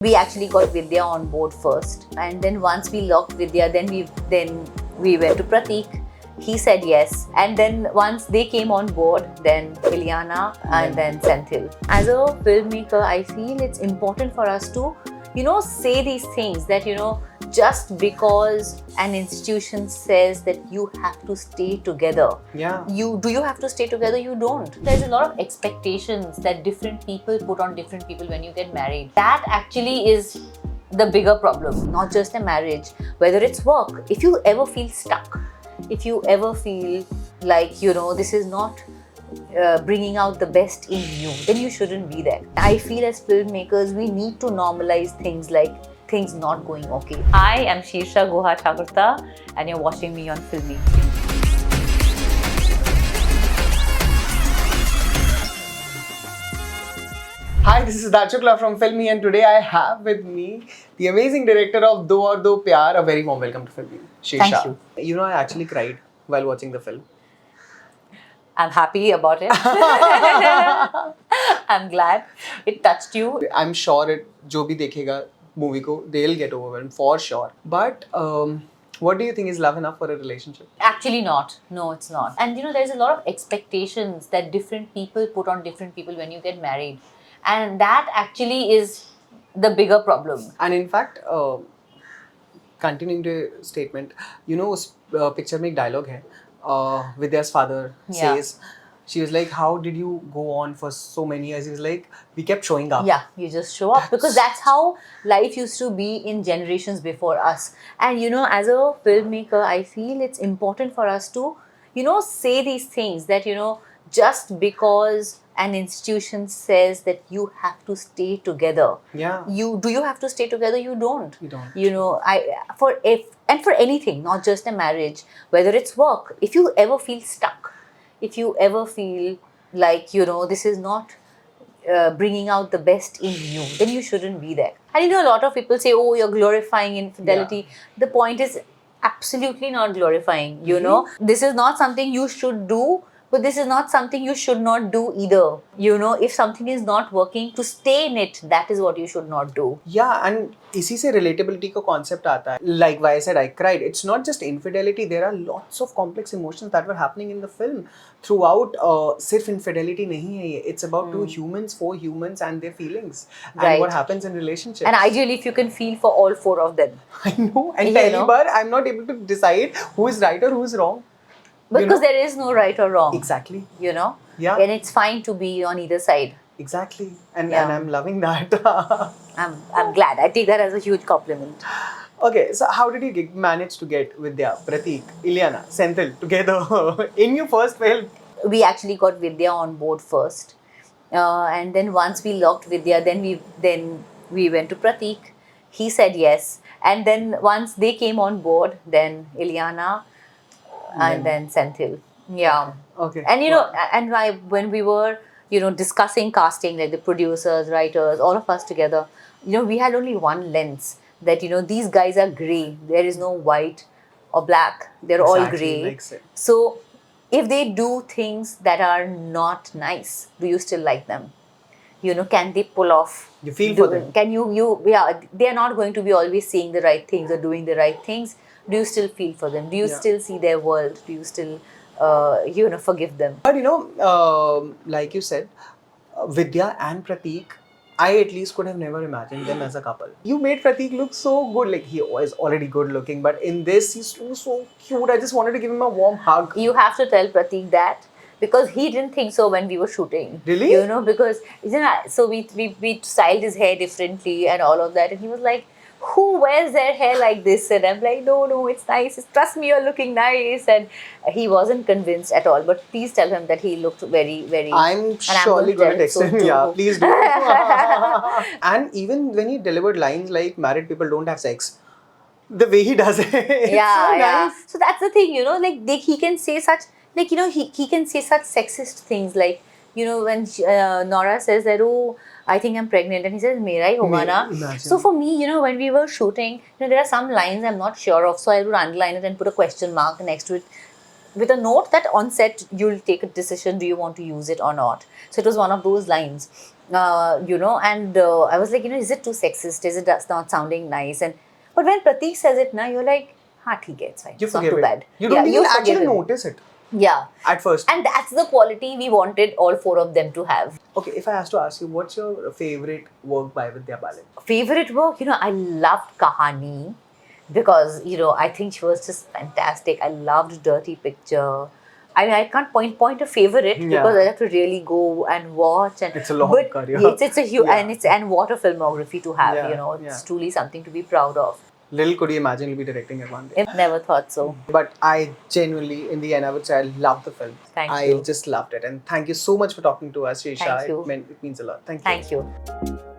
We actually got Vidya on board first, and then once we locked Vidya, then we went to Pratik. He said yes, and then once they came on board, then Ilyana and then Senthil. As a filmmaker, I feel it's important for us to, say these things that just because an institution says that you have to stay together. Yeah. Do you have to stay together? You don't. There's a lot of expectations that different people put on different people when you get married. That actually is the bigger problem, not just a marriage, whether it's work. If you ever feel stuck, if you ever feel like, this is not bringing out the best in you, then you shouldn't be there. I feel as filmmakers, we need to normalize things like things not going okay. I am Shirsha Guha Thakurta, and you're watching me on Filmy. Hi, this is Dachukla from Filmy, and today I have with me the amazing director of Do Aur Do Pyaar. A very warm welcome to Filmy, Shirsha. Thank you. You know, I actually cried while watching the film. I'm happy about it. I'm glad it touched you. I'm sure जो भी देखेगा movie को, they'll get overwhelmed for sure. But what do you think is love enough for a relationship? Actually not. No, it's not. And there's a lot of expectations that different people put on different people when you get married. And that actually is the bigger problem. And in fact, continuing the statement, picture में एक dialogue है. Vidya's father says, she was like, how did you go on for so many years? He was like, we kept showing up. Yeah, you just show up because that's how life used to be in generations before us. And as a filmmaker, I feel it's important for us to, say these things that, just because an institution says that you have to stay together. Yeah. Do you have to stay together? You don't. You don't. For anything, not just a marriage, whether it's work, if you ever feel stuck, if you ever feel like, this is not bringing out the best in you, then you shouldn't be there. And a lot of people say, oh, you're glorifying infidelity. Yeah. The point is absolutely not glorifying, This is not something you should do, but this is not something you should not do either. If something is not working, to stay in it, that is what you should not do. Yeah, and इसी से relatability का concept आता है. Like why I said I cried. It's not just infidelity. There are lots of complex emotions that were happening in the film throughout. सिर्फ infidelity नहीं है ये. It's about two humans, four humans, and their feelings and what happens in relationships. And ideally, if you can feel for all four of them. I know. And पहली बार I'm not able to decide who is right or who is wrong. Because there is no right or wrong. Exactly. Yeah. And it's fine to be on either side. Exactly. And I'm loving that. I'm glad. I take that as a huge compliment. Okay, so how did you manage to get Vidya, Pratik, Ilyana, Senthil together in your first film? We actually got Vidya on board first. And then once we locked Vidya, then we went to Pratik. He said yes. And then once they came on board, then Ilyana and then Senthil. Yeah. Okay. And when we were, discussing casting, like the producers, writers, all of us together, we had only one lens that, these guys are grey. There is no white or black. They're all grey. Makes it. So if they do things that are not nice, do you still like them? Can they pull off? You feel for them. Can they are not going to be always saying the right things or doing the right things. Do you still feel for them? Do you still see their world? Do you still, forgive them? But like you said, Vidya and Pratik, I at least could have never imagined them as a couple. You made Pratik look so good. Like, he was already good looking, but in this, he's so cute. I just wanted to give him a warm hug. You have to tell Pratik that, because he didn't think so when we were shooting. Really? Because, so we styled his hair differently and all of that. And he was like, who wears their hair like this? And I'm like, no, it's nice. Trust me, you're looking nice. And he wasn't convinced at all. But please tell him that he looked very, very... I'm surely going to text him. Yeah, please do. And even when he delivered lines like, married people don't have sex, the way he does it, it's so nice. So that's the thing, he can say such... he can say such sexist things like, when Nora says that, oh, I think I'm pregnant, and he says, Mera hi hoga na. So for me, when we were shooting, there are some lines I'm not sure of, so I would underline it and put a question mark next to it with a note that on set you'll take a decision, do you want to use it or not. So it was one of those lines. I was like, is it too sexist? Is it that's not sounding nice? But when Pratik says it now, you're like, theek hai, it's fine. You It's not forgive too it. bad. You don't even forgive actually him. notice it Yeah. at first. And that's the quality we wanted all four of them to have. Okay, if I ask to ask you, what's your favorite work by Vidya Balan? Favorite work, I loved Kahani because, I think she was just fantastic. I loved Dirty Picture. I mean, I can't point a favorite because I have to really go and watch. And It's a long career. It's a huge, and what a filmography to have. It's truly something to be proud of. Little could you imagine you'll be directing it one day. Never thought so. But I genuinely, in the end, I would say I love the film. Thank I you. just loved it. And thank you so much for talking to us, Shirsha. Thank you. It means a lot. Thank you. Thank you.